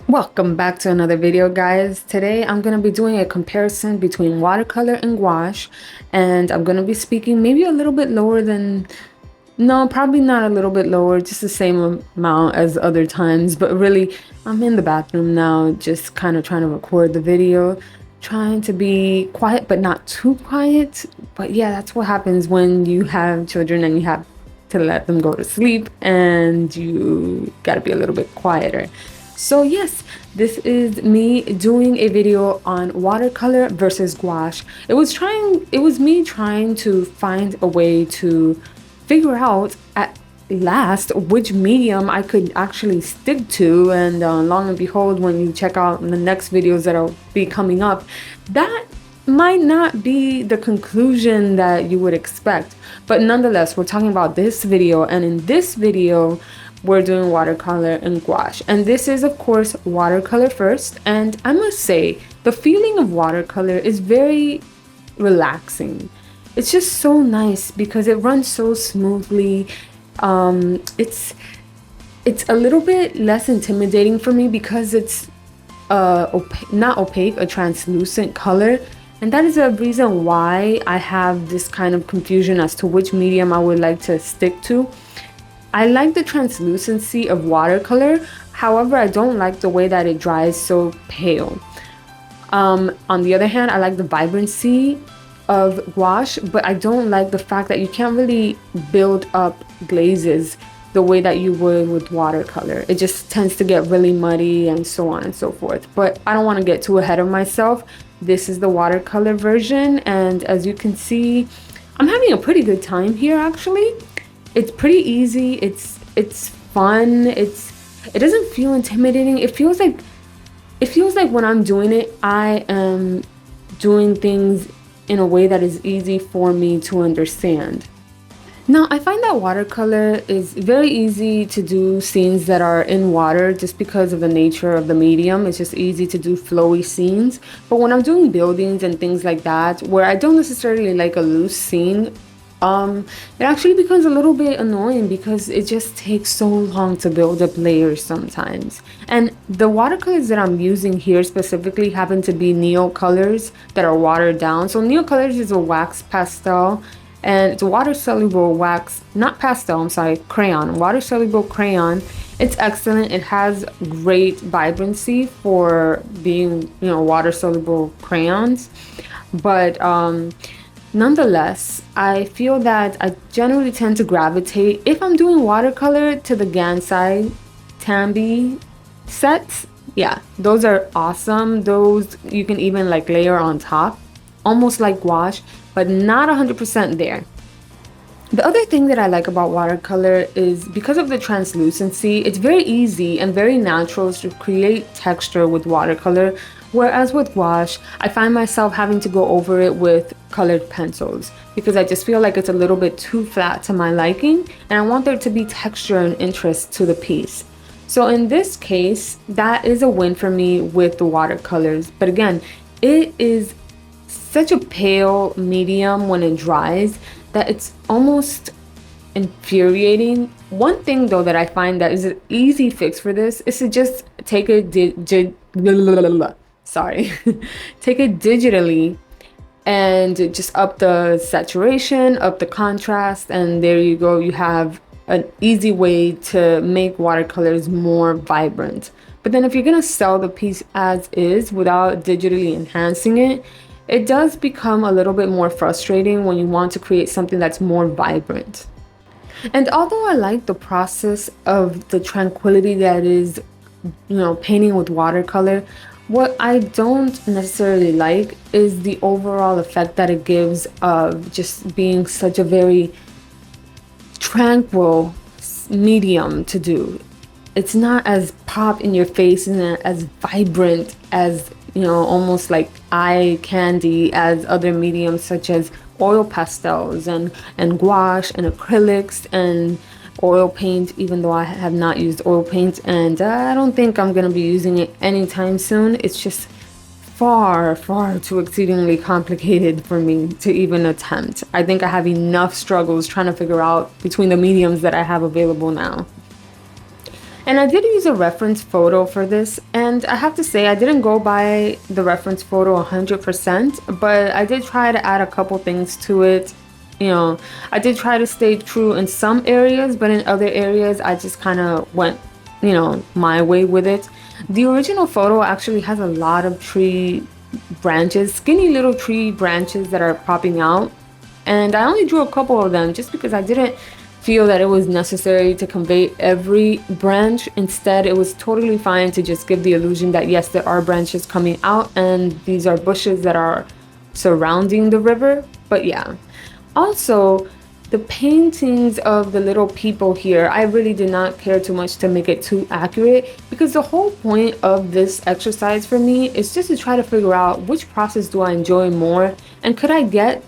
Welcome back to another video, guys. Today I'm going to be doing a comparison between watercolor and gouache, and I'm going to be speaking maybe a little bit lower than, no, probably not a little bit lower, just the same amount as other times, but really I'm in the bathroom now, just kind of trying to record the video, trying to be quiet but not too quiet. But yeah, that's what happens when you have children and you have to let them go to sleep and you got to be a little bit quieter. So yes, this is me doing a video on watercolor versus gouache. It was me trying to find a way to figure out at last which medium I could actually stick to, and long and behold, when you check out the next videos that'll be coming up, that might not be the conclusion that you would expect. But nonetheless, we're talking about this video, and in this video we're doing watercolor and gouache, and this is of course watercolor first. And I must say, the feeling of watercolor is very relaxing. It's just so nice because it runs so smoothly. It's a little bit less intimidating for me because it's not opaque, a translucent color. And that is a reason why I have this kind of confusion as to which medium I would like to stick to. I like the translucency of watercolor, however, I don't like the way that it dries so pale. On the other hand, I like the vibrancy of gouache, but I don't like the fact that you can't really build up glazes the way that you would with watercolor. It just tends to get really muddy and so on and so forth. But I don't want to get too ahead of myself. This is the watercolor version, and as you can see, I'm having a pretty good time here actually. It's pretty easy, it's fun, it doesn't feel intimidating. It feels like when I'm doing it, I am doing things in a way that is easy for me to understand. Now, I find that watercolor is very easy to do scenes that are in water just because of the nature of the medium. It's just easy to do flowy scenes. But when I'm doing buildings and things like that, where I don't necessarily like a loose scene, it actually becomes a little bit annoying because it just takes so long to build up layers sometimes. And the watercolors that I'm using here specifically happen to be Neo colors that are watered down. So Neo colors is a wax pastel, and it's a water soluble wax, not pastel, I'm sorry, crayon, water soluble crayon. It's excellent. It has great vibrancy for being, water soluble crayons. But nonetheless, I feel that I generally tend to gravitate, if I'm doing watercolor, to the Gansai Tambi sets. Yeah, those are awesome. Those you can even like layer on top, almost like gouache, but not 100% there. The other thing that I like about watercolor is because of the translucency, it's very easy and very natural to create texture with watercolor, whereas with gouache, I find myself having to go over it with colored pencils because I just feel like it's a little bit too flat to my liking, and I want there to be texture and interest to the piece. So in this case, that is a win for me with the watercolors. But again, it is such a pale medium when it dries that it's almost infuriating. One thing though that I find that is an easy fix for this is to just take it sorry take it digitally and just up the saturation, up the contrast, and there you go. You have an easy way to make watercolors more vibrant. But then if you're gonna sell the piece as is without digitally enhancing it, it does become a little bit more frustrating when you want to create something that's more vibrant. And although I like the process of the tranquility that is, painting with watercolor, what I don't necessarily like is the overall effect that it gives of just being such a very tranquil medium to do. It's not as pop in your face and as vibrant as, almost like eye candy as other mediums such as oil pastels and gouache and acrylics and oil paint, even though I have not used oil paint, and I don't think I'm going to be using it anytime soon. It's just far too exceedingly complicated for me to even attempt. I think I have enough struggles trying to figure out between the mediums that I have available now. And I did use a reference photo for this, and I have to say I didn't go by the reference photo 100%, but I did try to add a couple things to it. You know, I did try to stay true in some areas, but in other areas I just kind of went, my way with it. The original photo actually has a lot of tree branches, skinny little tree branches that are popping out, and I only drew a couple of them just because I didn't feel that it was necessary to convey every branch. Instead, it was totally fine to just give the illusion that yes, there are branches coming out and these are bushes that are surrounding the river. But yeah, also the paintings of the little people here, I really did not care too much to make it too accurate, because the whole point of this exercise for me is just to try to figure out which process do I enjoy more, and could I get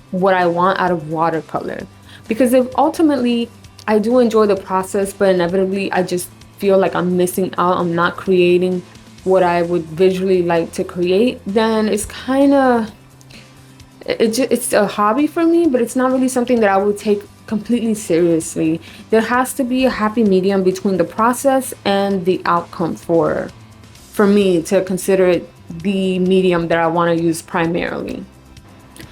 what I want out of watercolor. Because if ultimately I do enjoy the process, but inevitably I just feel like I'm missing out, I'm not creating what I would visually like to create, then it's kind of, it's a hobby for me, but it's not really something that I would take completely seriously. There has to be a happy medium between the process and the outcome for me to consider it the medium that I want to use primarily.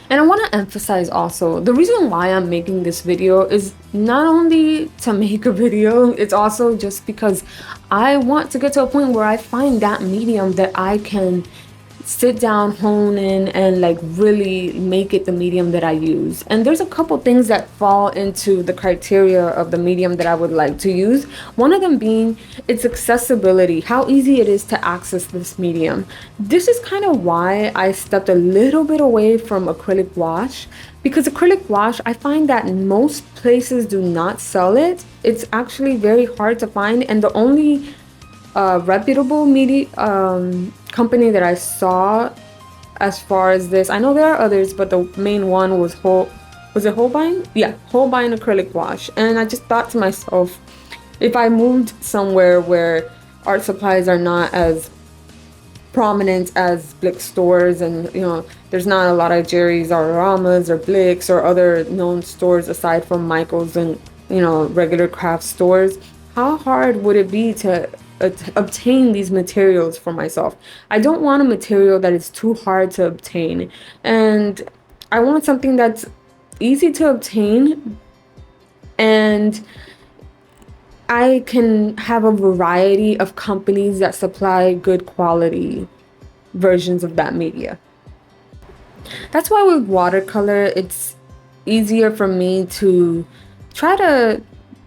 And I want to emphasize also, the reason why I'm making this video is not only to make a video, it's also just because I want to get to a point where I find that medium that I can sit down, hone in, and like really make it the medium that I use. And there's a couple things that fall into the criteria of the medium that I would like to use. One of them being its accessibility, how easy it is to access this medium. This is kind of why I stepped a little bit away from acrylic gouache, because acrylic gouache, I find that most places do not sell it. It's actually very hard to find, and the only reputable media company that I saw as far as this, I know there are others, but the main one was Holbein? Yeah, Holbein acrylic gouache. And I just thought to myself, if I moved somewhere where art supplies are not as prominent as Blick stores, and there's not a lot of Jerry's or Ramas or Blicks or other known stores aside from Michael's and regular craft stores, how hard would it be to obtain these materials for myself? I don't want a material that is too hard to obtain, and I want something that's easy to obtain, and I can have a variety of companies that supply good quality versions of that media. That's why with watercolor, it's easier for me to try to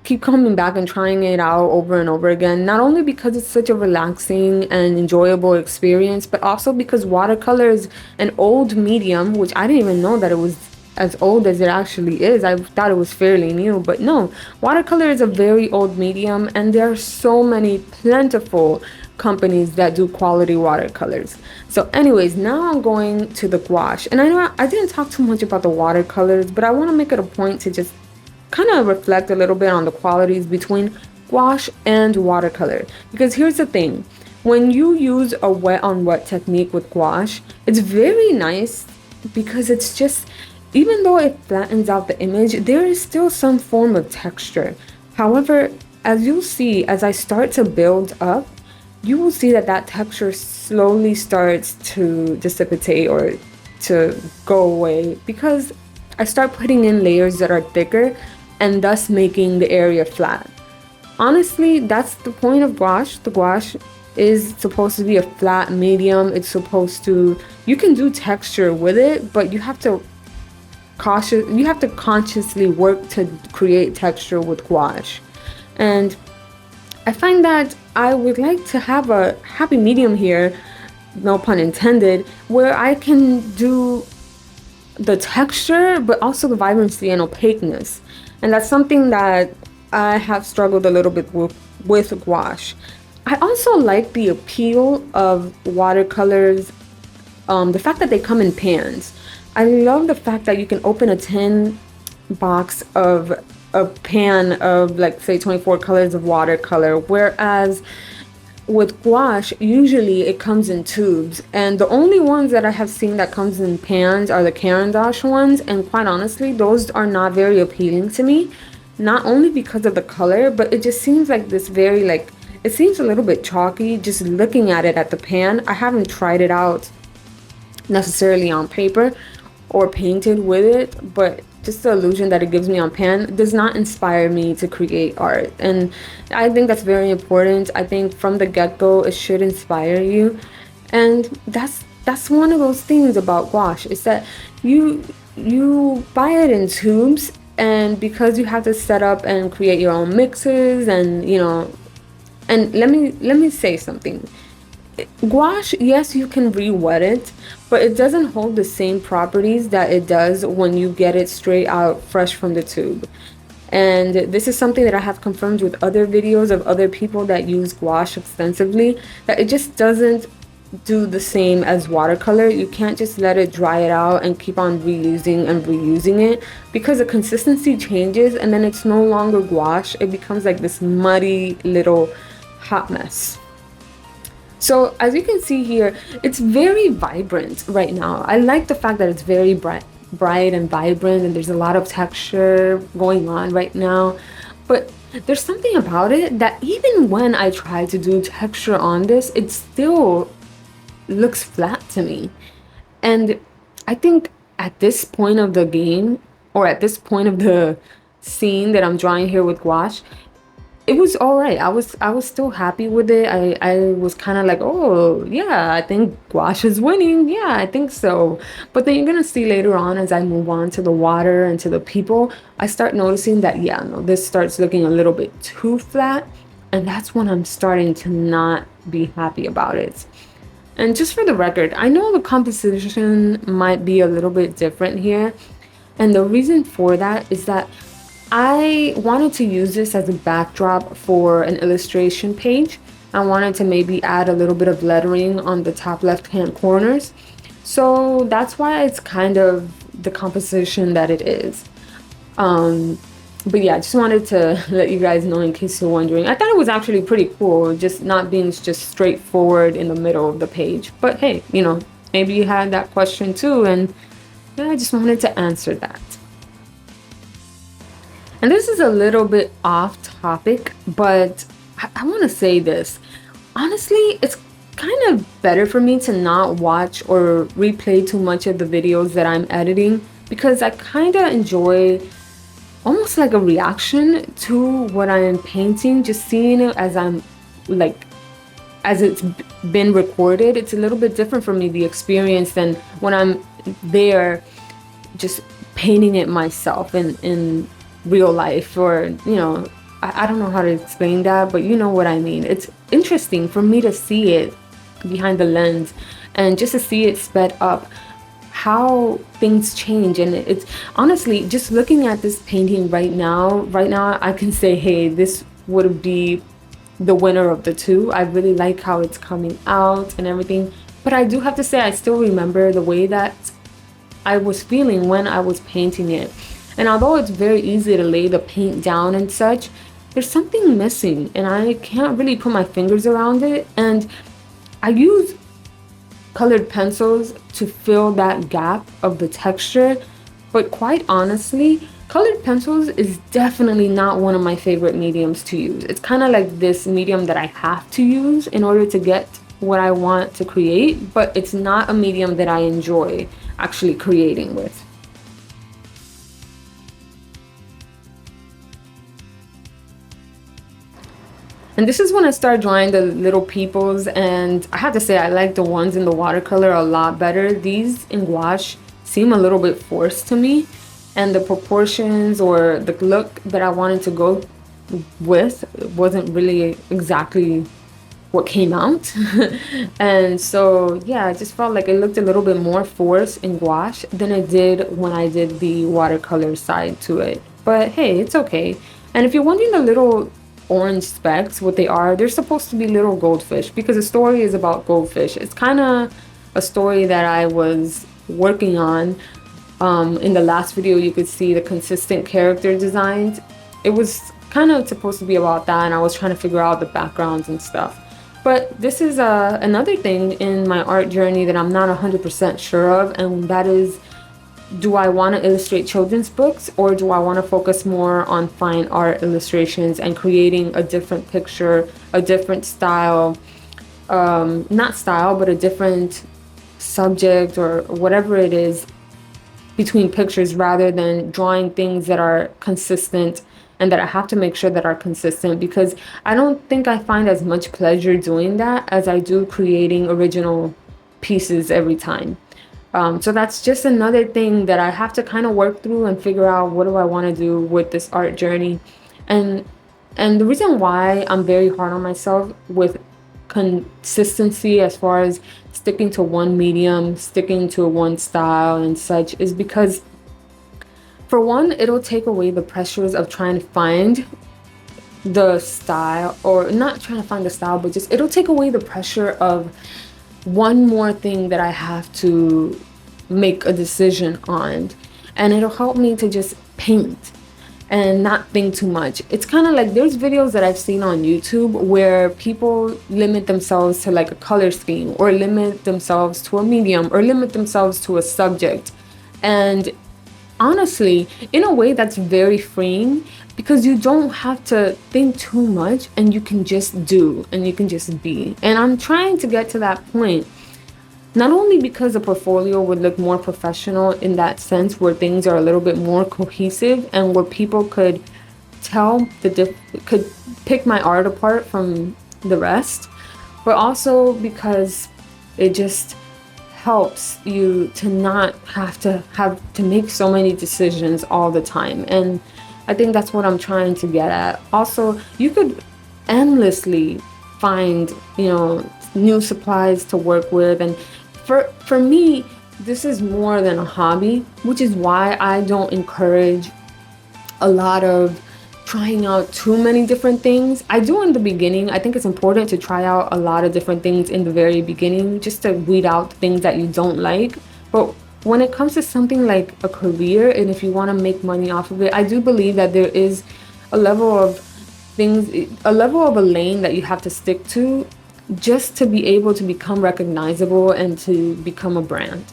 keep coming back and trying it out over and over again, not only because it's such a relaxing and enjoyable experience, but also because watercolor is an old medium, which I didn't even know that it was as old as it actually is. I thought it was fairly new, but no, watercolor is a very old medium, and there are so many plentiful companies that do quality watercolors. So anyways, now I'm going to the gouache, and I know I didn't talk too much about the watercolors, but I want to make it a point to just kind of reflect a little bit on the qualities between gouache and watercolor. Because here's the thing, when you use a wet on wet technique with gouache, it's very nice because it's just, even though it flattens out the image, there is still some form of texture. However, as you'll see, as I start to build up, you will see that that texture slowly starts to dissipate or to go away, because I start putting in layers that are thicker and thus making the area flat. Honestly, that's the point of gouache. The gouache is supposed to be a flat medium. It's supposed to, you can do texture with it, but you have to consciously work to create texture with gouache. And I find that I would like to have a happy medium here, no pun intended, where I can do the texture but also the vibrancy and opaqueness. And that's something that I have struggled a little bit with gouache. I also like the appeal of watercolors, the fact that they come in pans. I love the fact that you can open a tin box of a pan of, like, say 24 colors of watercolor, whereas with gouache, usually it comes in tubes, and the only ones that I have seen that comes in pans are the Caran d'Ache ones, and quite honestly, those are not very appealing to me. not only because of the color, but it just seems like this very like, it seems a little bit chalky just looking at it at the pan. I haven't tried it out necessarily on paper or painted with it, but just the illusion that it gives me on pan does not inspire me to create art. And I think that's very important. I think from the get-go it should inspire you. And that's one of those things about gouache, is that you buy it in tubes, and because you have to set up and create your own mixes, and and let me say something. Gouache, yes, you can re-wet it, but it doesn't hold the same properties that it does when you get it straight out fresh from the tube. And this is something that I have confirmed with other videos of other people that use gouache extensively, that it just doesn't do the same as watercolor. You can't just let it dry it out and keep on reusing and reusing it, because the consistency changes and then it's no longer gouache. It becomes like this muddy little hot mess. So as you can see here, it's very vibrant right now. I like the fact that it's very bright and vibrant, and there's a lot of texture going on right now. But there's something about it that even when I try to do texture on this, it still looks flat to me. And I think at this point of the game, or at this point of the scene that I'm drawing here with gouache, it was all right. I was still happy with it. I was kind of like, oh yeah, I think gouache is winning. Yeah, I think so. But then you're gonna see later on, as I move on to the water and to the people, I start noticing that, yeah, no, this starts looking a little bit too flat, and that's when I'm starting to not be happy about it. And just for the record, I know the composition might be a little bit different here, and the reason for that is that I wanted to use this as a backdrop for an illustration page. I wanted to maybe add a little bit of lettering on the top left-hand corners. So that's why it's kind of the composition that it is. But yeah, I just wanted to let you guys know in case you're wondering. I thought it was actually pretty cool, just not being just straightforward in the middle of the page. But hey, maybe you had that question too, and I just wanted to answer that. And this is a little bit off topic, but I want to say this. Honestly, it's kind of better for me to not watch or replay too much of the videos that I'm editing, because I kind of enjoy almost like a reaction to what I am painting, just seeing it as as it's been recorded. It's a little bit different for me, the experience, than when I'm there just painting it myself in real life, or I don't know how to explain that, but you know what I mean. It's interesting for me to see it behind the lens, and just to see it sped up, how things change. And it's honestly, just looking at this painting right now I can say, hey, this would be the winner of the two. I really like how it's coming out and everything, but I do have to say I still remember the way that I was feeling when I was painting it. And although it's very easy to lay the paint down and such, there's something missing, and I can't really put my fingers around it. And I use colored pencils to fill that gap of the texture, but quite honestly, colored pencils is definitely not one of my favorite mediums to use. It's kind of like this medium that I have to use in order to get what I want to create, but it's not a medium that I enjoy actually creating with. And this is when I started drawing the little peoples, and I have to say I like the ones in the watercolor a lot better. These in gouache seem a little bit forced to me, and the proportions or the look that I wanted to go with wasn't really exactly what came out. And so yeah, I just felt like it looked a little bit more forced in gouache than it did when I did the watercolor side to it. But hey, it's okay. And if you're wondering the little orange specks, what they are, they're supposed to be little goldfish, because the story is about goldfish. It's kind of a story that I was working on. In the last video you could see the consistent character designs. It was kind of supposed to be about that, and I was trying to figure out the backgrounds and stuff. But this is another thing in my art journey that I'm not 100% sure of, and that is do I want to illustrate children's books, or do I want to focus more on fine art illustrations and creating a different picture, a different style, not style, but a different subject or whatever it is between pictures, rather than drawing things that are consistent and that I have to make sure that are consistent, because I don't think I find as much pleasure doing that as I do creating original pieces every time. So that's just another thing that I have to kind of work through and figure out, what do I want to do with this art journey. And the reason why I'm very hard on myself with consistency as far as sticking to one medium, sticking to one style and such, is because, for one, it'll take away the pressures of trying to find the style, or not trying to find the style, but just it'll take away the pressure of one more thing that I have to make a decision on. And it'll help me to just paint and not think too much. It's kind of like, there's videos that I've seen on YouTube where people limit themselves to like a color scheme, or limit themselves to a medium, or limit themselves to a subject. And honestly, in a way, that's very freeing, because you don't have to think too much and you can just do and you can just be. And I'm trying to get to that point, not only because a portfolio would look more professional in that sense, where things are a little bit more cohesive and where people could tell could pick my art apart from the rest, but also because it just helps you to not have to make so many decisions all the time. And I think that's what I'm trying to get at. Also, you could endlessly find, new supplies to work with. And for me, this is more than a hobby, which is why I don't encourage a lot of trying out too many different things. I do in the beginning. I think it's important to try out a lot of different things in the very beginning, just to weed out things that you don't like. But when it comes to something like a career, and if you want to make money off of it, I do believe that there is a level of a lane that you have to stick to, just to be able to become recognizable and to become a brand.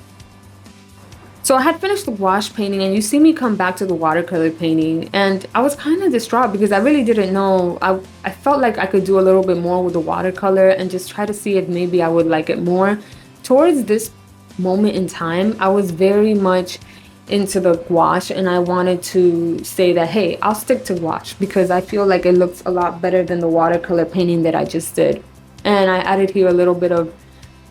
So I had finished the gouache painting, and you see me come back to the watercolor painting, and I was kind of distraught because I really didn't know. I felt like I could do a little bit more with the watercolor and just try to see if maybe I would like it more. Towards this moment in time, I was very much into the gouache, and I wanted to say that, hey, I'll stick to gouache because I feel like it looks a lot better than the watercolor painting that I just did. And I added here a little bit of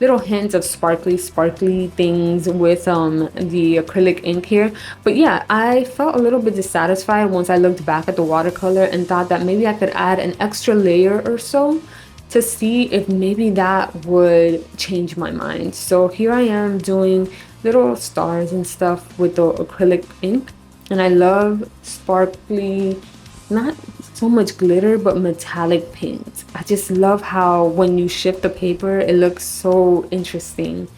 little hints of sparkly things with the acrylic ink here. But yeah, I felt a little bit dissatisfied once I looked back at the watercolor and thought that maybe I could add an extra layer or so to see if maybe that would change my mind. So here I am doing little stars and stuff with the acrylic ink, and I love sparkly, not so much glitter, but metallic paint. I just love how when you shift the paper, it looks so interesting.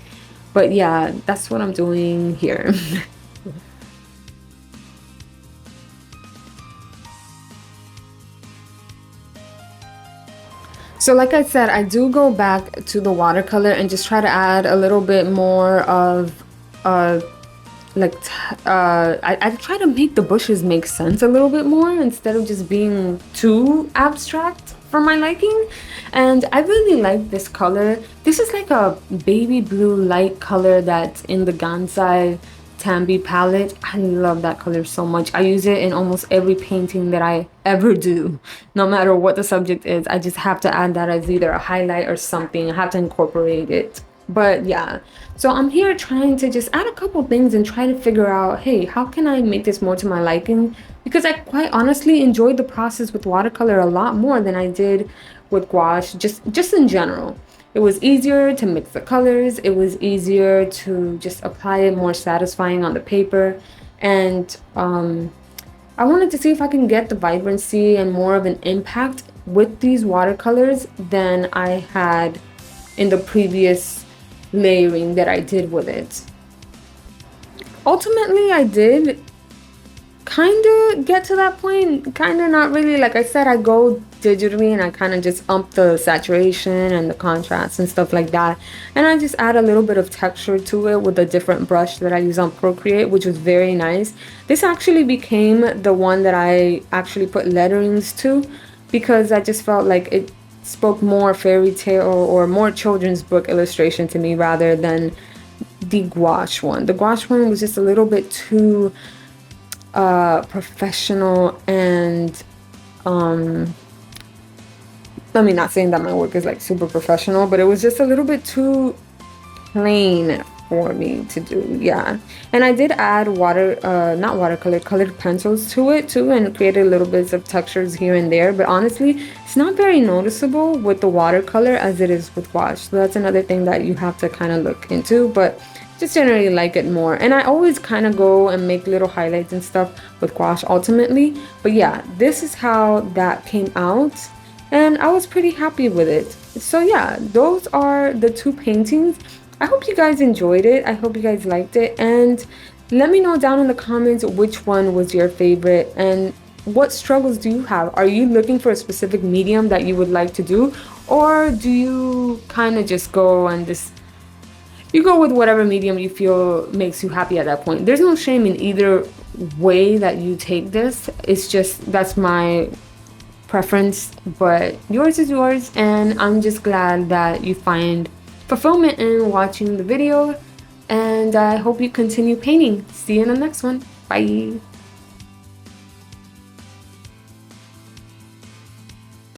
But yeah, that's what I'm doing here. So like I said, I do go back to the watercolor and just try to add a little bit more of I try to make the bushes make sense a little bit more instead of just being too abstract for my liking. And I really like this color. This is like a baby blue light color that's in the Gansai Tambi palette. I love that color so much. I use it in almost every painting that I ever do. No matter what the subject is, I just have to add that as either a highlight or something. I have to incorporate it. But yeah, so I'm here trying to just add a couple things and try to figure out, hey, how can I make this more to my liking? Because I quite honestly enjoyed the process with watercolor a lot more than I did with gouache, just in general. It was easier to mix the colors. It was easier to just apply it more satisfying on the paper. And I wanted to see if I can get the vibrancy and more of an impact with these watercolors than I had in the previous layering that I did with it. Ultimately, I did kind of get to that point, kind of not really. Like I said, I go digitally, and I kind of just ump the saturation and the contrast and stuff like that. And I just add a little bit of texture to it with a different brush that I use on Procreate, which was very nice. This actually became the one that I actually put letterings to, because I just felt like it spoke more fairy tale or more children's book illustration to me rather than the gouache one. The gouache one was just a little bit too professional, and I mean, not saying that my work is like super professional, but it was just a little bit too plain for me to do. Yeah. And I did add not watercolor, colored pencils to it too, and created little bits of textures here and there, but honestly it's not very noticeable with the watercolor as it is with gouache. So that's another thing that you have to kind of look into, but just generally like it more. And I always kind of go and make little highlights and stuff with gouache ultimately, but yeah, this is how that came out, and I was pretty happy with it. So yeah, those are the two paintings. I hope you guys enjoyed it. I hope you guys liked it, and let me know down in the comments which one was your favorite and what struggles do you have. Are you looking for a specific medium that you would like to do, or do you kind of just go and you go with whatever medium you feel makes you happy at that point? There's no shame in either way that you take this. It's just that's my preference, but yours is yours, and I'm just glad that you find fulfillment in watching the video, and I hope you continue painting. See you in the next one. Bye.